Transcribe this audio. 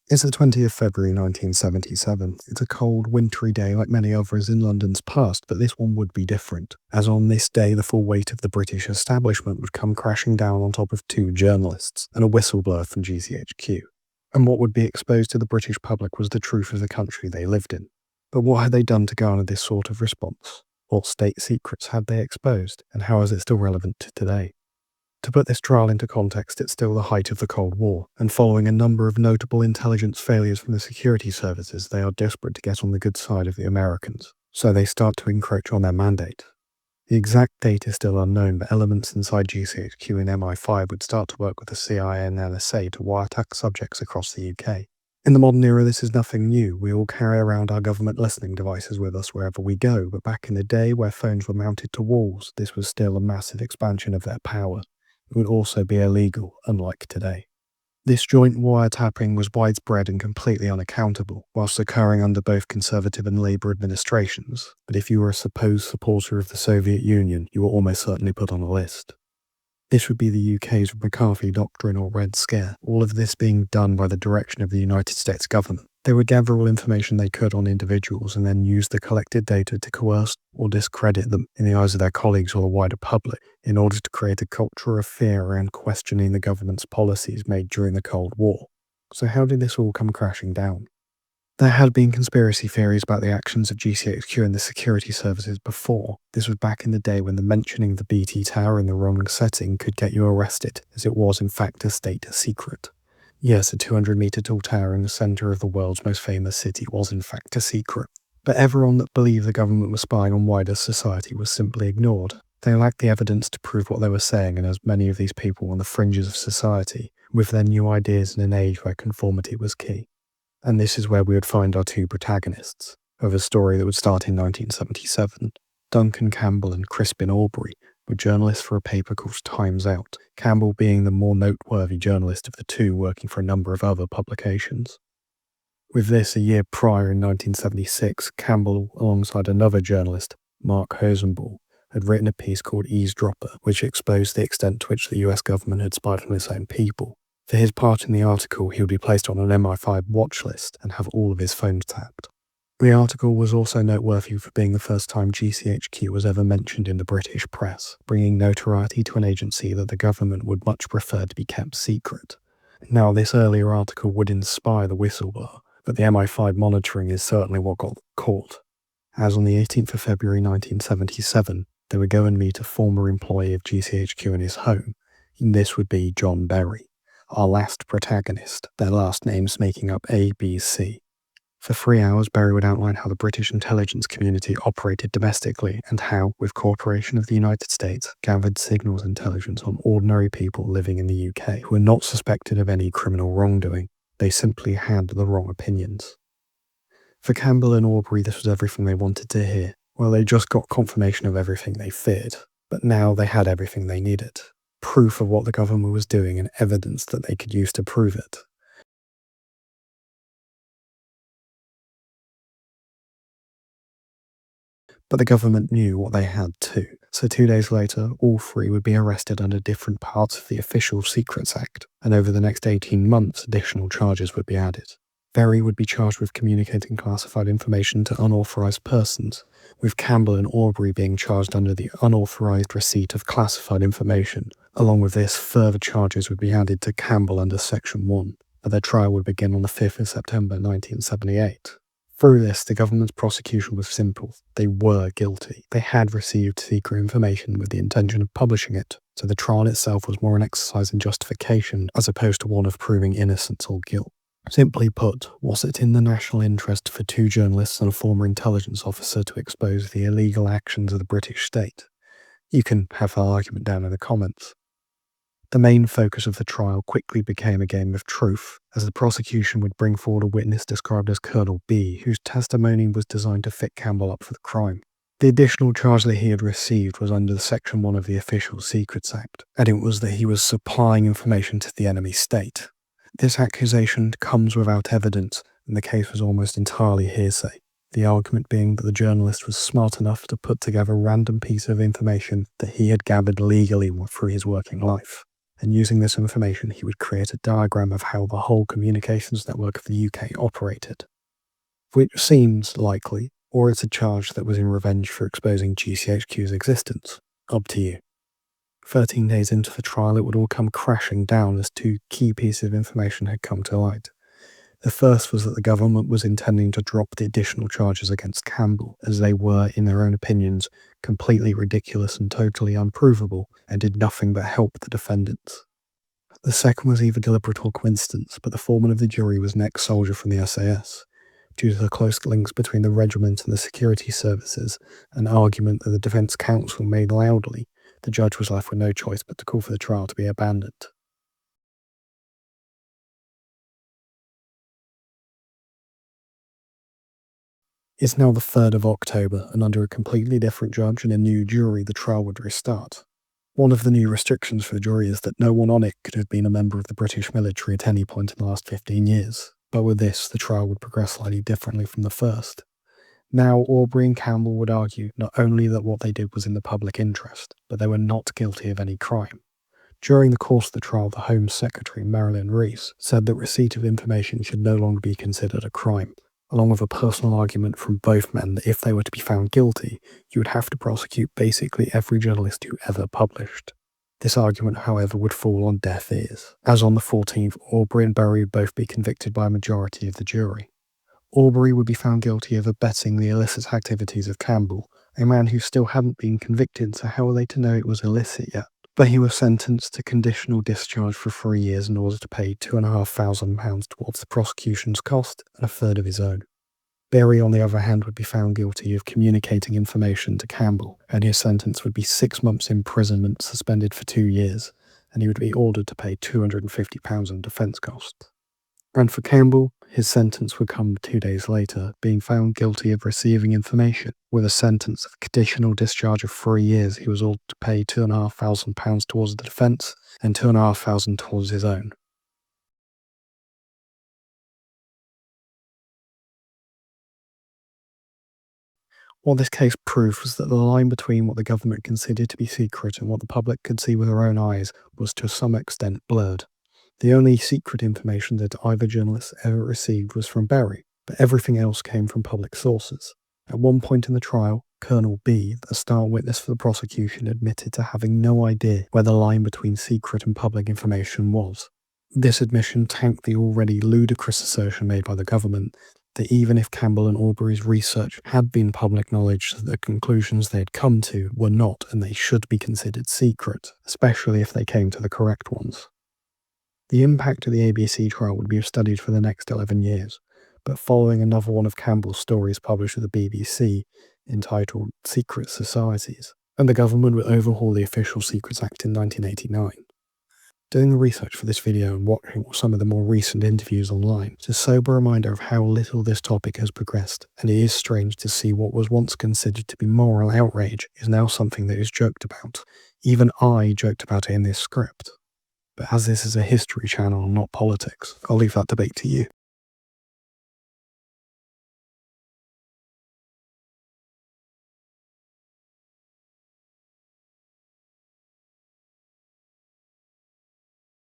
It's the 20th of February 1977. It's a cold, wintry day like many others in London's past, but this one would be different, as on this day the full weight of the British establishment would come crashing down on top of two journalists and a whistleblower from GCHQ. And what would be exposed to the British public was the truth of the country they lived in. But what had they done to garner this sort of response? What state secrets had they exposed, and how is it still relevant to today? To put this trial into context, it's still the height of the Cold War, and following a number of notable intelligence failures from the security services, they are desperate to get on the good side of the Americans, so they start to encroach on their mandate. The exact date is still unknown, but elements inside GCHQ and MI5 would start to work with the CIA and NSA to wiretap subjects across the UK. In the modern era, this is nothing new. We all carry around our government listening devices with us wherever we go, but back in the day where phones were mounted to walls, this was still a massive expansion of their power. It would also be illegal, unlike today. This joint wiretapping was widespread and completely unaccountable, whilst occurring under both Conservative and Labour administrations, but if you were a supposed supporter of the Soviet Union, you were almost certainly put on a list. This would be the UK's McCarthy Doctrine or Red Scare, all of this being done by the direction of the United States government. They would gather all information they could on individuals and then use the collected data to coerce or discredit them in the eyes of their colleagues or the wider public in order to create a culture of fear around questioning the government's policies made during the Cold War. So how did this all come crashing down? There had been conspiracy theories about the actions of GCHQ and the security services before. This was back in the day when the mentioning the BT Tower in the wrong setting could get you arrested, as it was in fact a state secret. Yes, a 200-metre tall tower in the centre of the world's most famous city was in fact a secret. But everyone that believed the government was spying on wider society was simply ignored. They lacked the evidence to prove what they were saying, and as many of these people were on the fringes of society, with their new ideas in an age where conformity was key. And this is where we would find our two protagonists of a story that would start in 1977. Duncan Campbell and Crispin Aubrey were journalists for a paper called Time's Out, Campbell being the more noteworthy journalist of the two, working for a number of other publications. With this, a year prior in 1976, Campbell, alongside another journalist, Mark Hosenball, had written a piece called Eavesdropper, which exposed the extent to which the US government had spied on its own people. For his part in the article, he would be placed on an MI5 watch list and have all of his phones tapped. The article was also noteworthy for being the first time GCHQ was ever mentioned in the British press, bringing notoriety to an agency that the government would much prefer to be kept secret. Now, this earlier article would inspire the whistleblower, but the MI5 monitoring is certainly what got caught. As on the 18th of February 1977, they would go and meet a former employee of GCHQ in his home. This would be John Berry, our last protagonist, their last names making up ABC. For 3 hours, Berry would outline how the British intelligence community operated domestically and how, with cooperation of the United States, gathered signals intelligence on ordinary people living in the UK who were not suspected of any criminal wrongdoing. They simply had the wrong opinions. For Campbell and Aubrey, this was everything they wanted to hear. Well, they just got confirmation of everything they feared, but now they had everything they needed. Proof of what the government was doing and evidence that they could use to prove it. But the government knew what they had too, so 2 days later, all three would be arrested under different parts of the Official Secrets Act, and over the next 18 months, additional charges would be added. Berry would be charged with communicating classified information to unauthorized persons, with Campbell and Aubrey being charged under the unauthorized receipt of classified information. Along with this, further charges would be added to Campbell under Section 1, but their trial would begin on the 5th of September 1978. Through this, the government's prosecution was simple. They were guilty. They had received secret information with the intention of publishing it, so the trial itself was more an exercise in justification as opposed to one of proving innocence or guilt. Simply put, was it in the national interest for two journalists and a former intelligence officer to expose the illegal actions of the British state? You can have that argument down in the comments. The main focus of the trial quickly became a game of truth, as the prosecution would bring forward a witness described as Colonel B, whose testimony was designed to fit Campbell up for the crime. The additional charge that he had received was under Section 1 of the Official Secrets Act, and it was that he was supplying information to the enemy state. This accusation comes without evidence, and the case was almost entirely hearsay. The argument being that the journalist was smart enough to put together a random piece of information that he had gathered legally through his working life. and using this information he would create a diagram of how the whole communications network of the UK operated. Which seems likely, or it's a charge that was in revenge for exposing GCHQ's existence. Up to you. 13 days into the trial, it would all come crashing down as two key pieces of information had come to light. The first was that the government was intending to drop the additional charges against Campbell, as they were, in their own opinions, completely ridiculous and totally unprovable, and did nothing but help the defendants. The second was either deliberate or coincidence, but the foreman of the jury was an ex-soldier from the SAS. Due to the close links between the regiment and the security services, an argument that the defence counsel made loudly, the judge was left with no choice but to call for the trial to be abandoned. It's now the 3rd of October, and under a completely different judge and a new jury, the trial would restart. One of the new restrictions for the jury is that no one on it could have been a member of the British military at any point in the last 15 years. But with this, the trial would progress slightly differently from the first. Now, Aubrey and Campbell would argue not only that what they did was in the public interest, but they were not guilty of any crime. During the course of the trial, the Home Secretary, Marilyn Rees, said that receipt of information should no longer be considered a crime, along with a personal argument from both men that if they were to be found guilty, you would have to prosecute basically every journalist who ever published. This argument, however, would fall on deaf ears, as on the 14th, Aubrey and Berry would both be convicted by a majority of the jury. Aubrey would be found guilty of abetting the illicit activities of Campbell, a man who still hadn't been convicted, so how were they to know it was illicit yet? But he was sentenced to conditional discharge for 3 years in order to pay £2,500 towards the prosecution's cost and a third of his own. Berry, on the other hand, would be found guilty of communicating information to Campbell, and his sentence would be 6 months imprisonment suspended for 2 years, and he would be ordered to pay £250 in defence costs. And for Campbell, his sentence would come 2 days later, being found guilty of receiving information. With a sentence of conditional discharge of 3 years, he was ordered to pay £2,500 towards the defence and £2,500 towards his own. What this case proved was that the line between what the government considered to be secret and what the public could see with their own eyes was to some extent blurred. The only secret information that either journalist ever received was from Berry, but everything else came from public sources. At one point in the trial, Colonel B, the star witness for the prosecution, admitted to having no idea where the line between secret and public information was. This admission tanked the already ludicrous assertion made by the government that even if Campbell and Aubrey's research had been public knowledge, the conclusions they had come to were not, and they should be considered secret, especially if they came to the correct ones. The impact of the ABC trial would be studied for the next 11 years, but following another one of Campbell's stories published with the BBC, entitled Secret Societies, and the government would overhaul the Official Secrets Act in 1989. Doing the research for this video and watching some of the more recent interviews online, it's a sober reminder of how little this topic has progressed, and it is strange to see what was once considered to be moral outrage is now something that is joked about. Even I joked about it in this script. But as this is a history channel, not politics, I'll leave that debate to you.